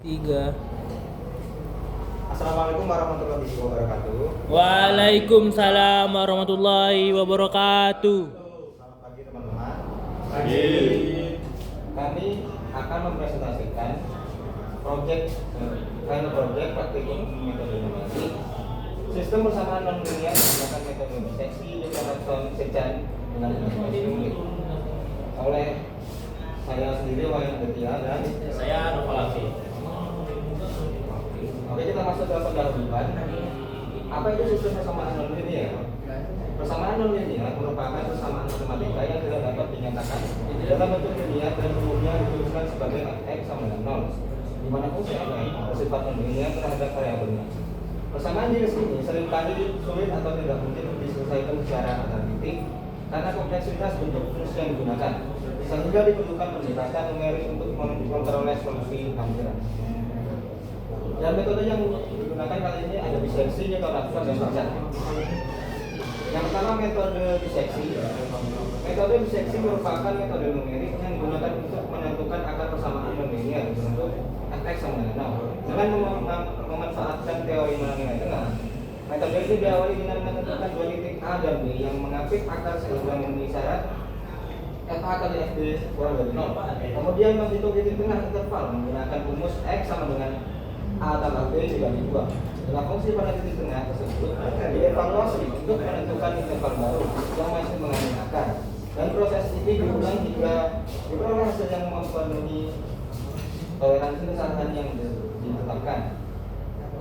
Tiga. Assalamualaikum warahmatullahi wabarakatuh. Waalaikumsalam warahmatullahi wabarakatuh. Selamat pagi teman-teman. Pagi. Kami akan mempresentasikan final project praktikum metode numerik sistem bersamaan non linear menggunakan metode seksi Jefferson Sejan dengan numerik oleh saya sendiri Wayan Aditya dan Saya Nova Lafi. Oke, kita masuk ke pendahuluan. Apa itu sistem persamaan non linear? Persamaan non linear merupakan persamaan matematika yang tidak dapat dinyatakan dalam bentuk linear dan umumnya dituliskan sebagai x sama dengan 0, di mana fungsi f bersifat non linear terhadap variabelnya. Persamaan jenis ini seringkali sulit atau tidak mungkin diselesaikan secara analitik karena kompleksitas bentuk fungsi yang digunakan, sehingga diperlukan pendekatan numerik untuk memperoleh solusi hampiran. Dan metode yang digunakan kali ini ada diseksi, Newton-Raphson, dan Sejan. Yang pertama metode diseksi. Metode diseksi merupakan metode numerik yang digunakan untuk menentukan akar persamaan non-linear berbentuk fx sama dengan 0 dengan memanfaatkan teori nilai tengah. Metode ini diawali dengan menentukan dua titik A dan B yang mengapit akar sehingga memenuhi syarat fa kali fd kurang dari 0. Kemudian menghitung titik tengah interval menggunakan rumus x sama dengan a tambah b dibagi 2. Dengan fungsi pada titik tengah tersebut dievaluasi untuk menentukan interval baru yang masih mengandung akar, dan proses ini diulang hingga diperoleh hasil yang memenuhi toleransi kesalahan yang ditetapkan.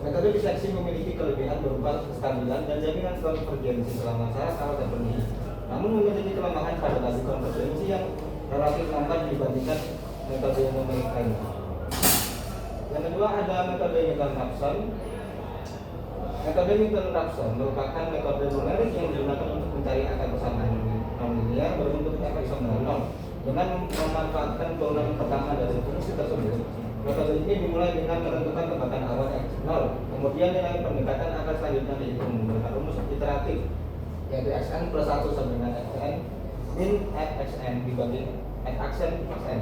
Metode diseksi memiliki kelebihan berupa kestabilan dan jaminan konvergensi selama syarat awal terpenuhi, namun memiliki kelemahan pada laju konvergensi yang relatif lambat dibandingkan metode numerik lainnya. Yang kedua ada metode Newton-Raphson. Metode Newton-Raphson merupakan metode numerik yang digunakan untuk mencari akar persamaan non-linear berbentuk fx sama dengan 0 dengan memanfaatkan turunan pertama dari fungsi tersebut. Metode ini dimulai dengan menentukan tebakan awal x0, kemudian nilai pendekatan akar selanjutnya dihitung menggunakan rumus iteratif, yaitu xn plus 1 sama dengan xn min fxn dibagi fxn xn.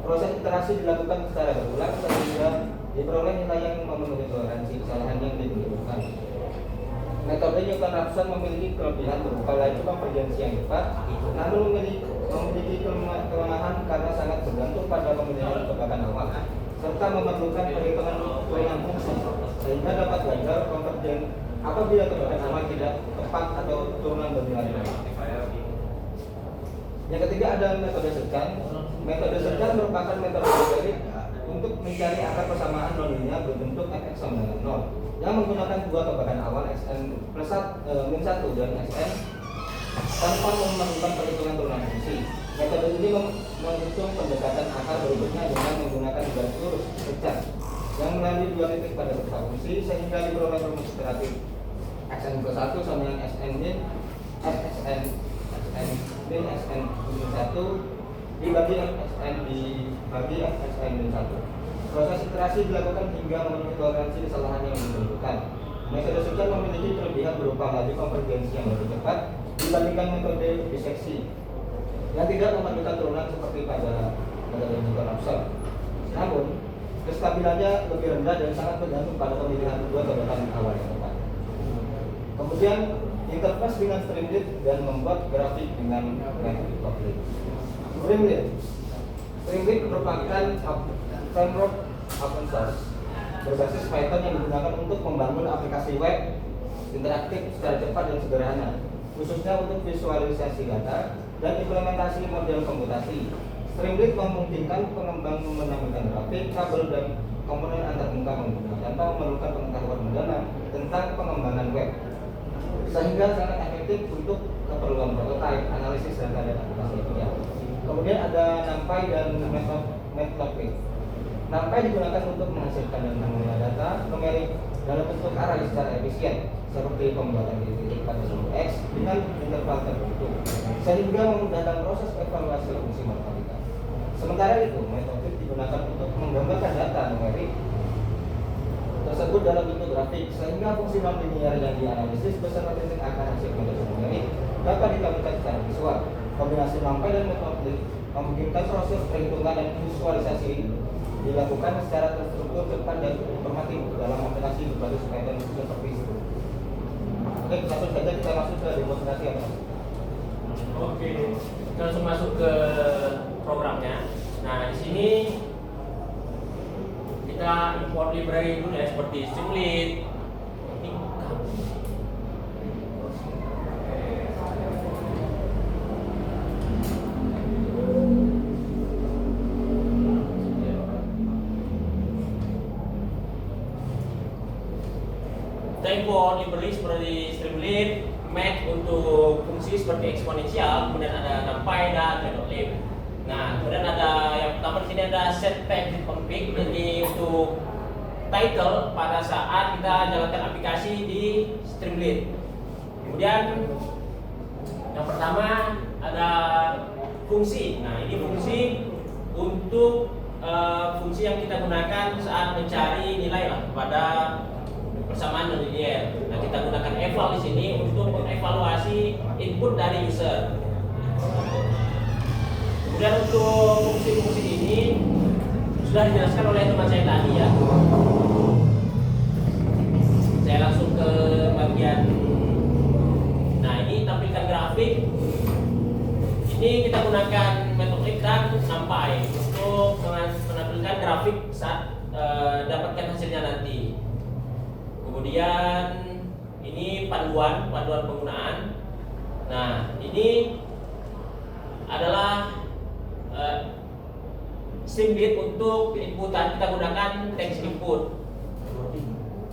Proses iterasi dilakukan secara berulang sehingga diperoleh nilai yang memenuhi toleransi kesalahan yang dibutuhkan. Metode Newton-Raphson memiliki kelebihan berupa laju konvergensi yang cepat, namun memiliki kelemahan karena sangat bergantung pada pemilihan tebakan awal serta memerlukan perhitungan turunan fungsi, sehingga dapat gagal konvergen apabila tebakan awal tidak tepat atau turunan bernilai rendah. Yang ketiga ada metode Sejan. Metode Sejan merupakan metode numerik untuk mencari akar persamaan non-linear berbentuk fx sama dengan 0 yang menggunakan dua tebakan awal xn plus min 1 dan xn tanpa memerlukan perhitungan turunan fungsi. Metode ini menghitung pendekatan akar berikutnya dengan menggunakan garis lurus Sejan yang melalui dua titik pada beberapa fungsi sehingga diperoleh rumus iteratif xn plus 1 sama dengan xn min fxn min xn min 1 dibagi fxn dibagi fxn min 1. Proses iterasi dilakukan hingga memenuhi toleransi kesalahan yang ditentukan. Metode Sejan memiliki kelebihan berupa laju konvergensi yang lebih cepat dibandingkan metode diseksi yang tidak memerlukan turunan seperti pada metode Newton-Raphson. Namun, kestabilannya lebih rendah dan sangat bergantung pada pemilihan kedua tebakan awal yang tepat. Kemudian, interface dengan Streamlit dan membuat grafik dengan Matplotlib. Streamlit merupakan framework open source berbasis Python yang digunakan untuk membangun aplikasi web interaktif secara cepat dan sederhana, khususnya untuk visualisasi data dan implementasi model komputasi. Streamlit memungkinkan pengembang menampilkan grafik, kabel, dan komponen antarmuka tanpa memerlukan pengetahuan mendalam tentang pengembangan web, sehingga sangat efektif untuk keperluan prototype, analisis data dan aplikasi ilmiah. Kemudian ada NumPy dan Matplotlib. NumPy digunakan untuk menghasilkan dan mengolah data numerik dalam bentuk array secara efisien, seperti pembuatan titik pada seluruh x dengan interval tertentu, sehingga memudahkan proses evaluasi fungsi matematika. Sementara itu, Matplotlib digunakan untuk menggambarkan data numerik tersebut dalam bentuk grafik, sehingga fungsi non-linear yang dianalisis beserta titik akar hasil metode numerik dapat ditampilkan secara visual. Kombinasi NumPy dan Matplotlib memungkinkan proses perhitungan dan visualisasi dilakukan secara terstruktur, cepat dan informatif dalam aplikasi berbasis kaitan seperti itu. Oke, langsung saja kita masuk ke demonstrasi ya, Mas. Oke, kita langsung masuk ke programnya. Nah, di sini kita import library dulu ya, seperti Streamlit. Kita import library seperti Streamlit, Math untuk fungsi seperti eksponensial, kemudian ada NumPy dan Matplotlib. Nah, kemudian ada yang pertama di sini ada set text config, jadi untuk title pada saat kita jalankan aplikasi di Streamlit. Kemudian yang pertama ada fungsi. Nah, ini fungsi untuk fungsi yang kita gunakan saat mencari nilai lah pada persamaan nonlinear. Nah, kita gunakan eval di sini untuk mengevaluasi input dari user. Kemudian untuk fungsi-fungsi ini sudah dijelaskan oleh teman saya tadi ya. Saya langsung ke bagian. Nah, ini tampilkan grafik. Ini kita gunakan Matplotlib dan NumPy untuk menampilkan grafik saat dapatkan hasilnya nanti. Kemudian ini panduan penggunaan. Nah, ini adalah Streamlit untuk inputan, kita gunakan text input.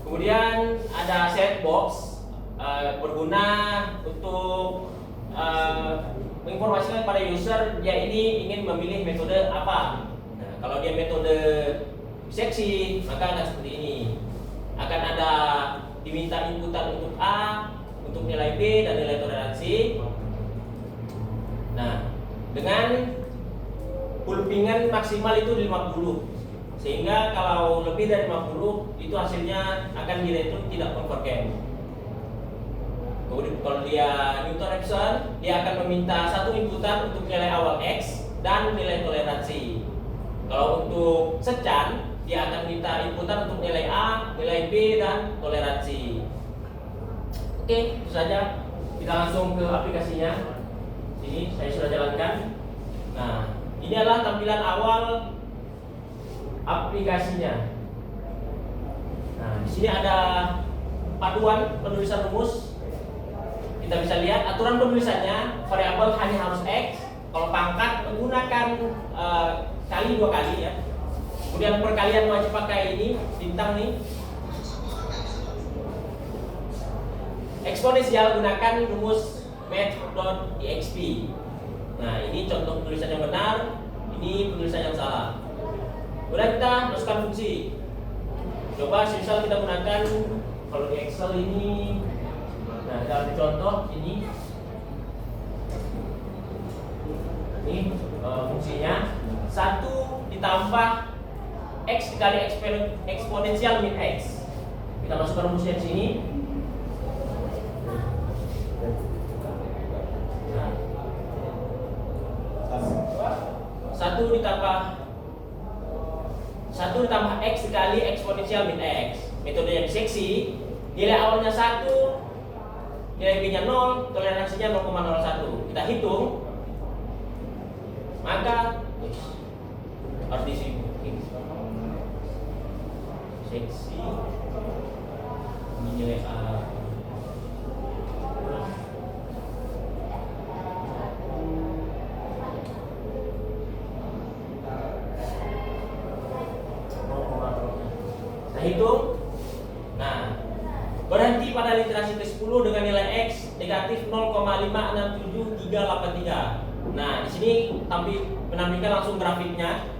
Kemudian ada set box berguna untuk menginformasikan pada user dia ini ingin memilih metode apa. Nah, kalau dia metode seksi maka akan seperti ini. Akan ada diminta inputan untuk A, untuk nilai B dan nilai toleransi. Nah, dengan pulpingan maksimal itu 50. Sehingga kalau lebih dari 50 itu hasilnya akan direturn tidak convergent. Kemudian kalau dia Newton Raphson, dia akan meminta satu inputan untuk nilai awal X dan nilai toleransi. Kalau untuk secan, dia akan minta inputan untuk nilai A, nilai B, dan toleransi. Oke, itu saja. Kita langsung ke aplikasinya. Ini saya sudah jalankan. Nah, ini adalah tampilan awal aplikasinya. Nah, di sini ada paduan penulisan rumus. Kita bisa lihat aturan penulisannya, variabel hanya harus X. Kalau pangkat menggunakan kali 2 kali ya. Kemudian perkalian wajib pakai ini bintang nih. Eksponensial gunakan rumus math.exp. Nah, ini contoh penulisan yang benar, ini penulisan yang salah. Kemudian kita masukkan fungsi. Coba misal kita gunakan kalau di Excel ini. Nah, dalam contoh ini. Ini fungsinya 1 ditambah X dikali eksponensial min X. Kita masukkan rumusnya di sini. Nah, 1 ditambah X dikali eksponensial min X. Metode yang seksi, nilai awalnya 1, nilai B nya 0, toleransinya 0,01. Kita hitung, maka harus diisi seksi nilai A. Nah, hitung. Nah, berhenti pada literasi ke-10 dengan nilai X negatif 0,567383. Nah, di sini menampilkan langsung grafiknya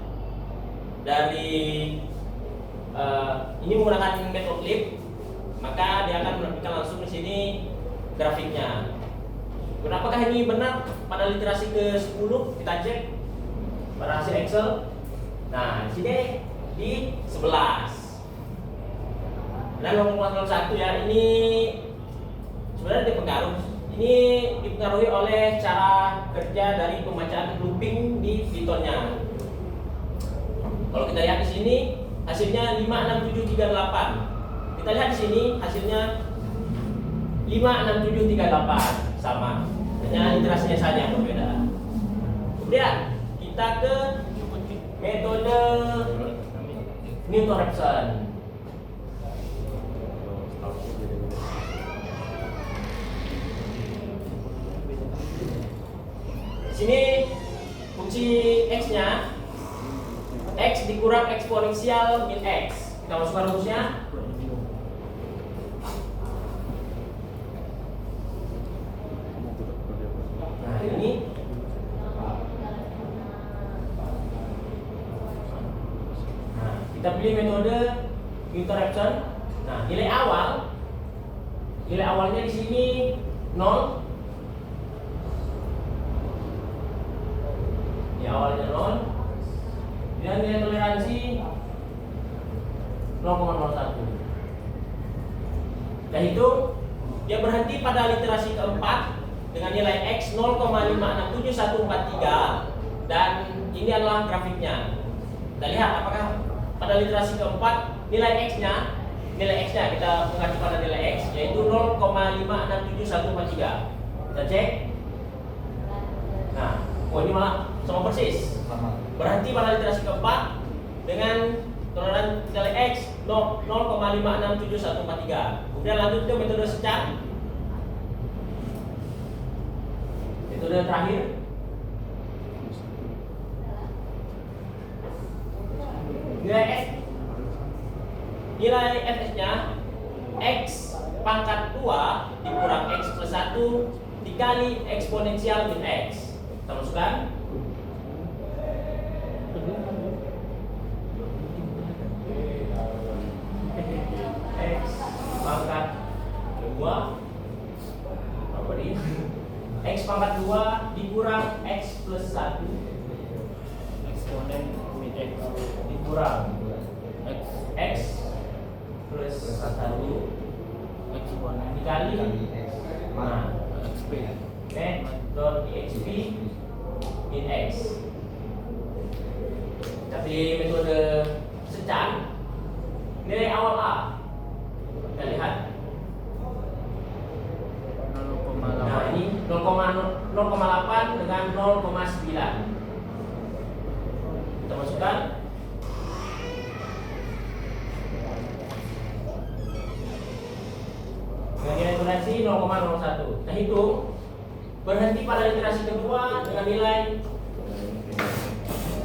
dari ini menggunakan Matplotlib, maka dia akan menampilkan langsung di sini grafiknya. Apakah ini benar pada literasi ke-10? Kita cek pada hasil Excel. Nah, di sini di 11. Dan 0,01 ya, ini sebenarnya dipengaruhi. Ini dipengaruhi oleh cara kerja dari pembacaan looping di Python-nya. Kalau kita lihat di sini hasilnya 56738. Kita lihat di sini hasilnya 56738 sama. Hanya literasinya saja yang berbeda. Kemudian kita ke metode Newton-Raphson. Sini fungsi x-nya x dikurang eksponensial min x. Kita masukkan rumusnya. Nah ini kita pilih metode Newton-Raphson. Nah nilai awalnya di sini 0. Awalnya 0 dan nilai toleransi 0,01. Dan itu dia berhenti pada literasi keempat dengan nilai x 0,567143 dan ini adalah grafiknya. Kita lihat apakah pada literasi keempat nilai x-nya kita mengacu pada nilai x yaitu 0,567143. Kita cek. Nah, ini malah sama persis. Berhenti pada literasi keempat dengan toleransi nilai x 0,567143. Kemudian lanjut ke metode secant. Metode terakhir. Nilai fs-nya x pangkat 2 dikurang x plus 1 dikali eksponensial min x. Kita masukkan. X pangkat 2 apa ini? X pangkat 2 dikurang x plus 1 eksponen min x dikurang x plus 1 eksponen dikali xp net.exp min x. Tapi metode secant nilai awal A kita lihat. Nah ini 0,8 dengan 0,9. Kita masukkan. Dengan nilai toleransi 0,01. Kita hitung. Berhenti pada literasi kedua dengan nilai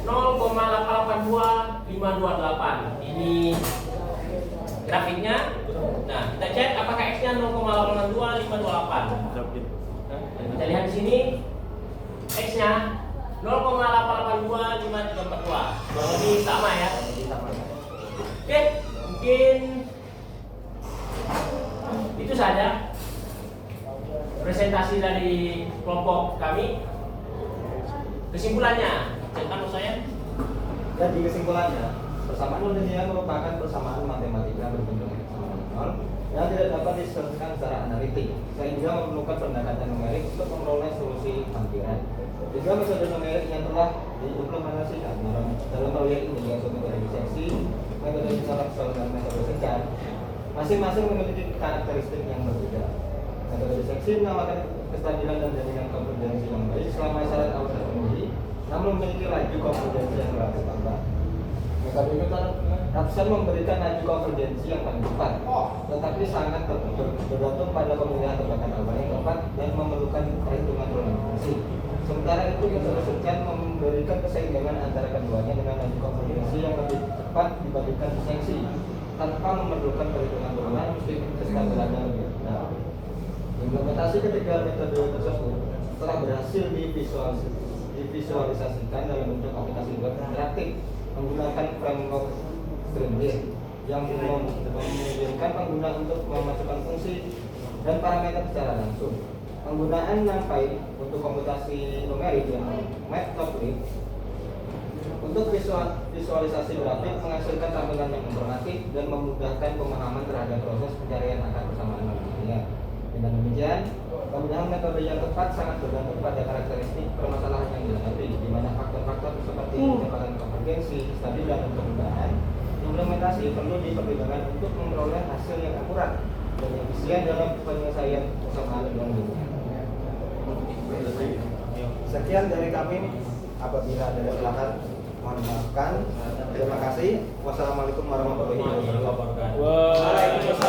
0,882528. Ini grafiknya. Nah, kita cek apakah x-nya 0,88228. Dan kita lihat di sini x-nya 0,8825342. Kurang lebih sama ya. Oke, mungkin itu saja presentasi dari kelompok kami. Kesimpulannya, ceritakan saya. Jadi kesimpulannya, persamaan linear merupakan persamaan matematika berbentuk heksagonal yang tidak dapat diselesaikan secara analitik, sehingga memerlukan pendekatan numerik untuk memperoleh solusi hampiran. Tiga metode numerik yang telah diimplementasikan dalam proyek ini yaitu metode diseksi, metode Newton-Raphson dan metode secant, masing-masing memiliki karakteristik yang berbeda. Metode diseksi menawarkan kestabilan dan jaminan konvergensi yang baik selama syarat awal terpenuhi, namun memiliki laju konvergensi yang relatif lambat. Metode Newton-Raphson memberikan laju konvergensi yang paling cepat, tetapi sangat bergantung pada pemilihan tebakan awal yang tepat dan memerlukan perhitungan probabilitas. Sementara itu metode secant memberikan keseimbangan antara keduanya dengan laju konvergensi yang lebih cepat dibandingkan diseksi, tanpa memerlukan perhitungan berulang meski kestabilannya lebih rendah. Implementasi ketiga metode tersebut telah berhasil divisualisasikan dalam bentuk aplikasi web interaktif menggunakan framework Streamlit yang memungkinkan pengguna untuk memasukkan fungsi dan parameter secara langsung. Penggunaan NumPy untuk komputasi numerik yang Matplotlib untuk visualisasi grafik menghasilkan tampilan yang informatif dan memudahkan pemahaman terhadap proses pencarian akar persamaan linear. Dengan demikian, penggunaan metode yang tepat sangat bergantung pada karakteristik permasalahan yang dihadapi, di mana faktor-faktor seperti kecepatan urgensi, stabil dan perubahan. Implementasi perlu dipertimbangkan untuk memperoleh hasil yang akurat dan efisien dalam penyelesaian persamaan lingkungan. Sekian dari kami. Apabila ada kesalahan, mohon maafkan. Terima kasih. Wassalamualaikum warahmatullahi wabarakatuh. Waalaikumsalam.